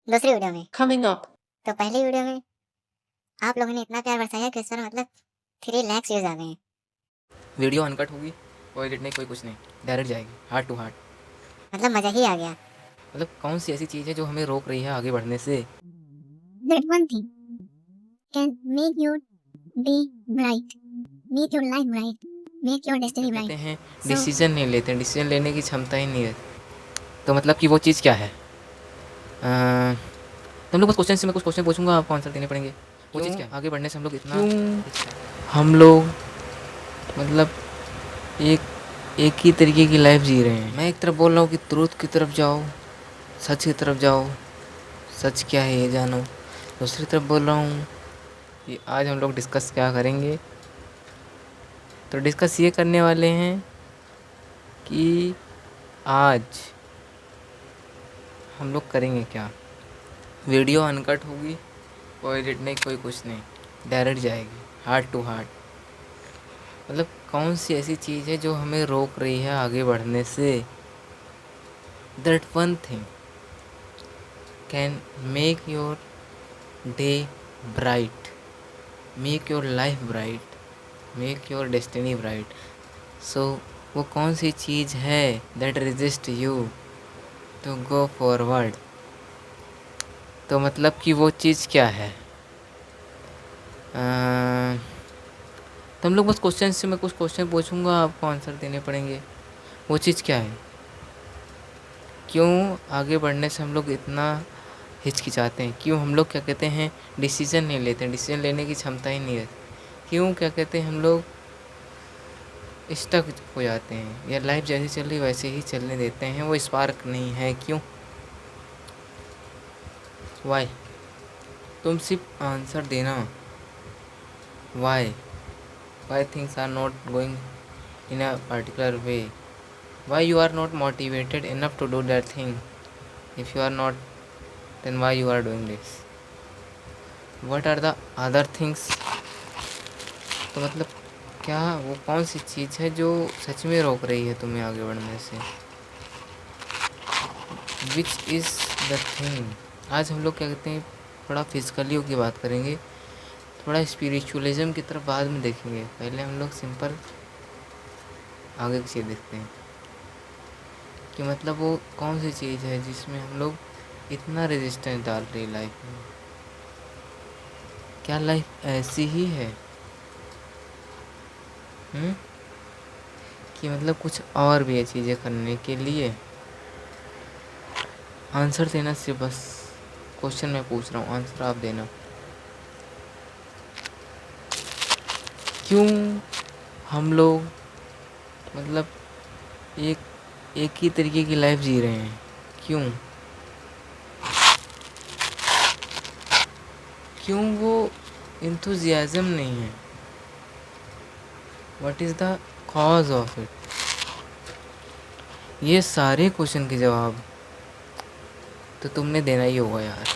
दूसरी वीडियो में। coming up. तो पहली वीडियो में आप लोगों ने इतना प्यार बरसाया कि उस पर मतलब 3 लाख व्यूज आ गए हैं। वीडियो अनकट होगी, कोई एडिट नहीं, कोई कुछ नहीं, डायरेक्ट जाएगी हार्ट टू हार्ट। मतलब मजा ही आ गया। मतलब कौन सी ऐसी चीज़ है जो हमें रोक रही है आगे बढ़ने से? That one thing can make your day bright, make your life bright, make your destiny कहते bright. हैं So डिसीजन नहीं लेते, डिसीजन लेने की क्षमता ही नहीं है। तो मतलब कि वो चीज़ क्या है? तुम लोग बस क्वेश्चन से, मैं कुछ क्वेश्चन पूछूंगा, आपको आंसर देने पड़ेंगे। वो चीज़ क्या है? आगे बढ़ने से हम लोग इतना हम लोग मतलब एक ही तरीके की लाइफ जी रहे हैं। मैं एक तरफ बोल रहा हूँ कि ट्रूथ की तरफ जाओ, सच की तरफ जाओ, सच क्या है ये जानो। दूसरी तरफ बोल रहा हूँ कि आज हम लोग डिस्कस क्या करेंगे। तो डिस्कस ये करने वाले हैं कि आज हम लोग करेंगे क्या। वीडियो अनकट होगी, कोई एडिट नहीं, कोई कुछ नहीं, डायरेक्ट जाएगी हार्ट टू हार्ट। मतलब कौन सी ऐसी चीज़ है जो हमें रोक रही है आगे बढ़ने से? That one thing can make your day bright, make your life bright, make your destiny bright. So वो कौन सी चीज़ है that resist you to go forward? तो मतलब कि वो चीज़ क्या है? तो हम लोग बस क्वेश्चन से, मैं कुछ क्वेश्चन पूछूंगा, आपको आंसर देने पड़ेंगे। वो चीज़ क्या है? क्यों आगे बढ़ने से हम लोग इतना हिचकिचाते हैं? क्यों हम लोग क्या कहते हैं डिसीज़न नहीं लेते हैं, डिसीज़न लेने की क्षमता ही नहीं है? क्यों क्या कहते हैं हम लोग स्टक हो जाते हैं, या लाइफ जैसी चल रही वैसे ही चलने देते हैं, वो स्पार्क नहीं है? क्यों? वाई? तुम सिर्फ आंसर देना। Why? Why things are not going in a particular way? Why you are not motivated enough to do that thing? If you are not, then why you are doing this? What are the other things? तो मतलब क्या वो कौन सी चीज़ है जो सच में रोक रही है तुम्हें आगे बढ़ने से? Which is the thing? आज हम लोग क्या कहते हैं, थोड़ा फिजिकलियों की बात करेंगे, थोड़ा स्पिरिचुअलिज्म की तरफ बाद में देखेंगे। पहले हम लोग सिंपल आगे की चीज़ देखते हैं कि मतलब वो कौन सी चीज़ है जिसमें हम लोग इतना रेजिस्टेंस डाल रही लाइफ में। क्या लाइफ ऐसी ही है कि मतलब कुछ और भी है चीज़ें करने के लिए? आंसर देना सिर्फ बस क्वेश्चन मैं पूछ रहा हूँ, आंसर आप देना। क्यों हम लोग मतलब एक ही तरीके की लाइफ जी रहे हैं? क्यों वो इंथुजियाज़म नहीं है? What is the cause of it? ये सारे क्वेश्चन के जवाब तो तुमने देना ही होगा यार।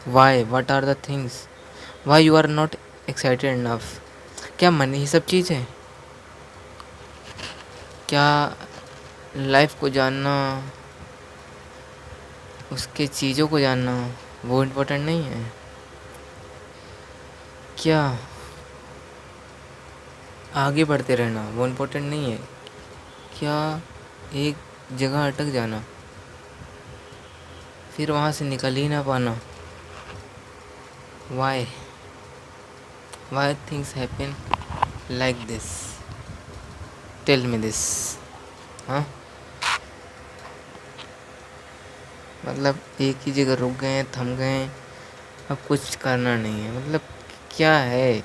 Why? What are the things? Why you are not excited enough? क्या मनी ही सब चीज़ है? क्या लाइफ को जानना, उसके चीज़ों को जानना वो इम्पोर्टेंट नहीं है? क्या आगे बढ़ते रहना वो इम्पोर्टेंट नहीं है? क्या एक जगह अटक जाना फिर वहाँ से निकल ही ना पाना? Why? Why things happen like this? Tell me this. हाँ, मतलब एक ही जगह रुक गए हैं, थम गए हैं, अब कुछ करना नहीं है। मतलब क्या है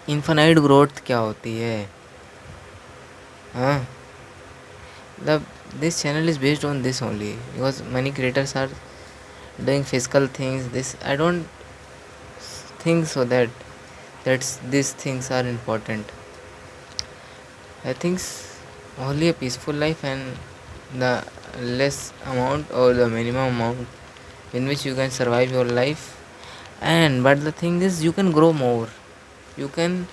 इन्फिनाइट ग्रोथ? क्या होती है? हाँ, मतलब this channel is based on this only because many creators are doing physical things. This I don't think so that's these things are important. I think only a peaceful life and the less amount or the minimum amount in which you can survive your life. And but the thing is you can grow more, you can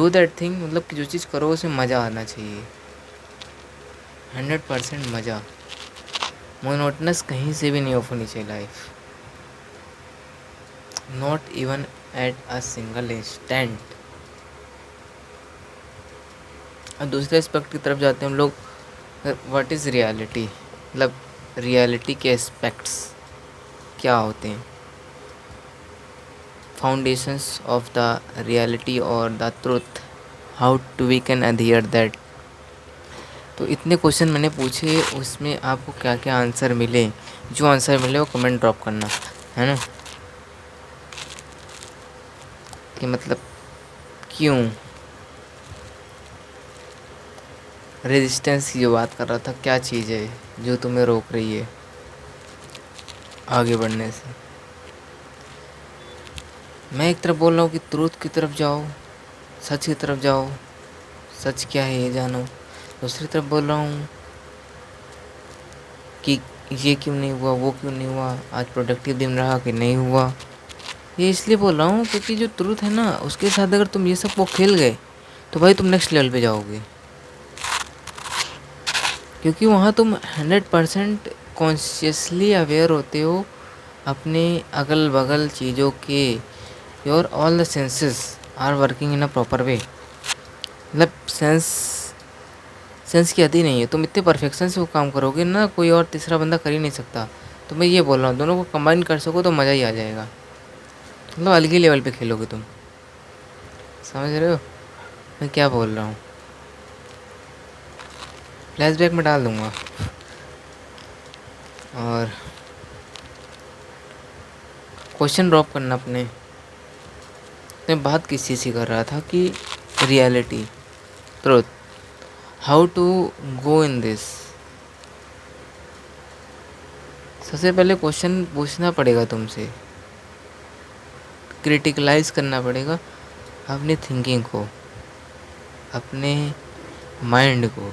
do that thing। मतलब कि जो चीज़ करो उसमें मज़ा आना चाहिए, 100% मज़ा। Monotonous कहीं से भी नहीं ऑफ होनी चाहिए life, not even at a single instant. और दूसरे एस्पेक्ट की तरफ जाते हैं हम लोग, व्हाट इज़ रियलिटी, मतलब रियलिटी के एस्पेक्ट्स क्या होते हैं, फाउंडेशंस ऑफ द रियलिटी और the truth, how to we can adhere that. तो इतने क्वेश्चन मैंने पूछे, उसमें आपको क्या क्या आंसर मिले, जो आंसर मिले वो कमेंट ड्रॉप करना, है ना, कि मतलब क्यों रेजिस्टेंस की जो बात कर रहा था, क्या चीज़ है जो तुम्हें रोक रही है आगे बढ़ने से। मैं एक तरफ बोल रहा हूँ कि ट्रूथ की तरफ जाओ, सच की तरफ जाओ, सच क्या है ये जानो। दूसरी तरफ बोल रहा हूँ कि ये क्यों नहीं हुआ, वो क्यों नहीं हुआ, आज प्रोडक्टिव दिन रहा कि नहीं हुआ। ये इसलिए बोल रहा हूँ क्योंकि जो ट्रूथ है ना, उसके साथ अगर तुम ये सब वो खेल गए तो भाई तुम नेक्स्ट लेवल पे जाओगे, क्योंकि वहाँ तुम 100% कॉन्शियसली अवेयर होते हो अपने अगल बगल चीज़ों के। Your all the senses are working in a proper way, मतलब सेंस की हद नहीं है, तुम इतने परफेक्शन से वो काम करोगे ना, कोई और तीसरा बंदा कर ही नहीं सकता। तो मैं ये बोल रहा हूँ, दोनों को कंबाइन कर सको तो मज़ा ही आ जाएगा, मतलब अलग ही लेवल पे खेलोगे तुम। समझ रहे हो मैं क्या बोल रहा हूँ? फ्लैशबैक में डाल दूँगा। और क्वेश्चन ड्रॉप करना अपने। मैं बात किस चीज़ की कर रहा था कि reality, truth, how to go in this. सबसे पहले क्वेश्चन पूछना पड़ेगा तुमसे, क्रिटिकलाइज करना पड़ेगा अपनी थिंकिंग को, अपने माइंड को,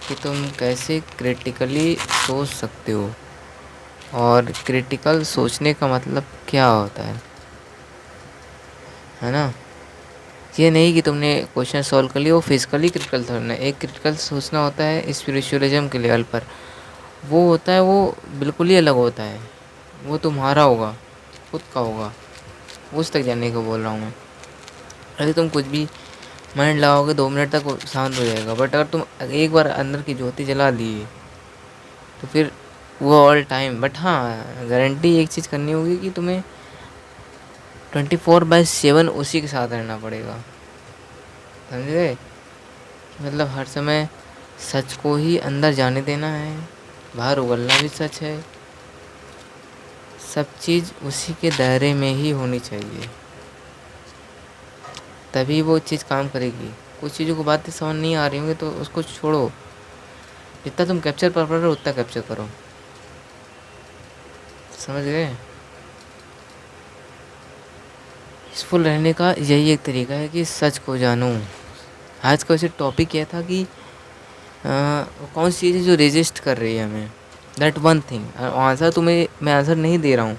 कि तुम कैसे क्रिटिकली सोच सकते हो, और क्रिटिकल सोचने का मतलब क्या होता है ना। ये नहीं कि तुमने क्वेश्चन सॉल्व कर लिया, वो फिजिकली क्रिटिकल थोड़ा। एक क्रिटिकल सोचना होता है स्पिरिचुअलिज्म के लेवल पर, वो होता है, वो बिल्कुल ही अलग होता है, वो तुम्हारा होगा, खुद का होगा, उस तक जाने को बोल रहा हूँ मैं। अरे तुम कुछ भी माइंड लगाओगे 2 मिनट तक वो शांत हो जाएगा, बट अगर तुम एक बार अंदर की ज्योति जला दिए तो फिर वो ऑल टाइम। बट हाँ, गारंटी एक चीज़ करनी होगी कि तुम्हें 24/7 उसी के साथ रहना पड़ेगा, समझे, मतलब हर समय सच को ही अंदर जाने देना है, बाहर उगलना भी सच है, सब चीज़ उसी के दायरे में ही होनी चाहिए, तभी वो चीज़ काम करेगी। कुछ चीज़ों को बातें समझ नहीं आ रही होंगी तो उसको छोड़ो, जितना तुम कैप्चर कर पा रहे हो उतना कैप्चर करो, समझ गए। पीसफुल रहने का यही एक तरीका है कि सच को जानो। आज का वैसे टॉपिक यह था कि कौन सी चीज़ है जो रेजिस्ट कर रही है हमें, दैट वन थिंग। आंसर तुम्हें मैं आंसर नहीं दे रहा हूँ,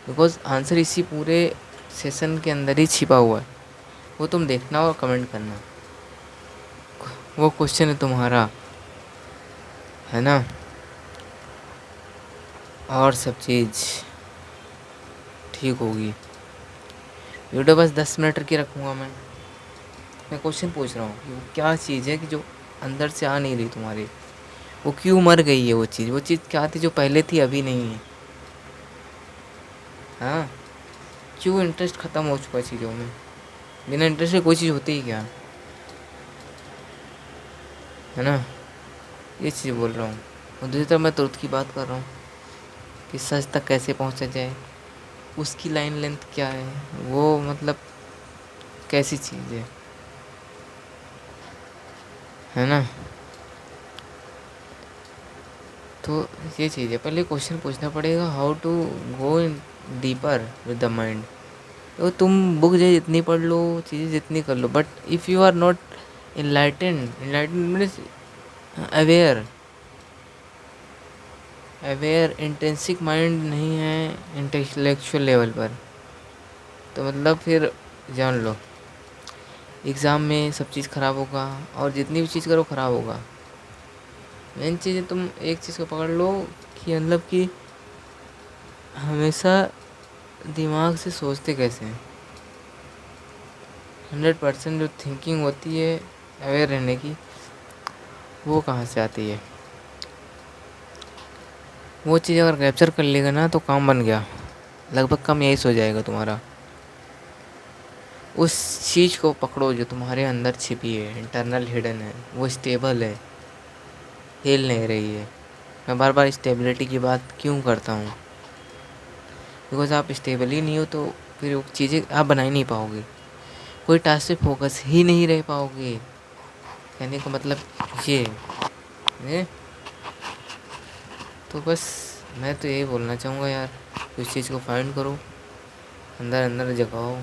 बिकॉज आंसर इसी पूरे सेशन के अंदर ही छिपा हुआ है, वो तुम देखना और कमेंट करना, वो क्वेश्चन है तुम्हारा, है ना। और सब चीज़ ठीक होगी। वीडियो बस 10 मिनट की रखूँगा मैं क्वेश्चन पूछ रहा हूँ कि वो क्या चीज़ है कि जो अंदर से आ नहीं रही तुम्हारी, वो क्यों मर गई है, वो चीज़ क्या थी जो पहले थी अभी नहीं है, हाँ, क्यों इंटरेस्ट ख़त्म हो चुका है चीज़ों में, बिना इंटरेस्ट के कोई चीज़ होती ही क्या, है ना, ये चीज़ बोल रहा हूँ। और दूसरी तरफ मैं तुरंत की बात कर रहा हूँ कि सच तक कैसे पहुँचा जाए, उसकी लाइन लेंथ क्या है, वो मतलब कैसी चीज़ है ना। तो ये चीज़ है, पहले क्वेश्चन पूछना पड़ेगा, how to go in deeper with the mind. तो तुम बुक जो जितनी पढ़ लो, चीज़ें जितनी कर लो, but if you are not enlightened means aware, intrinsic mind नहीं है इंटेलेक्चुअल लेवल पर, तो मतलब फिर जान लो एग्ज़ाम में सब चीज़ ख़राब होगा, और जितनी भी चीज़ करो ख़राब होगा, मेन चीज़ है तुम एक चीज़ को पकड़ लो कि मतलब कि हमेशा दिमाग से सोचते कैसे हैं। 100% जो थिंकिंग होती है अवेयर रहने की, वो कहाँ से आती है। वो चीज़ अगर कैप्चर कर लेगा ना तो काम बन गया, लगभग कम यही सो जाएगा तुम्हारा। उस चीज़ को पकड़ो जो तुम्हारे अंदर छिपी है, इंटरनल हिडन है, वो स्टेबल है, हिल नहीं रही है। मैं बार बार स्टेबिलिटी की बात क्यों करता हूँ, बिकॉज आप स्टेबल ही नहीं हो तो फिर वो चीज़ें आप बना ही नहीं पाओगे, कोई टास्क पे फोकस ही नहीं रह पाओगे। कहने का मतलब ये है। तो बस मैं तो यही बोलना चाहूँगा यार, उस चीज़ को फाइंड करो, अंदर अंदर जगाओ।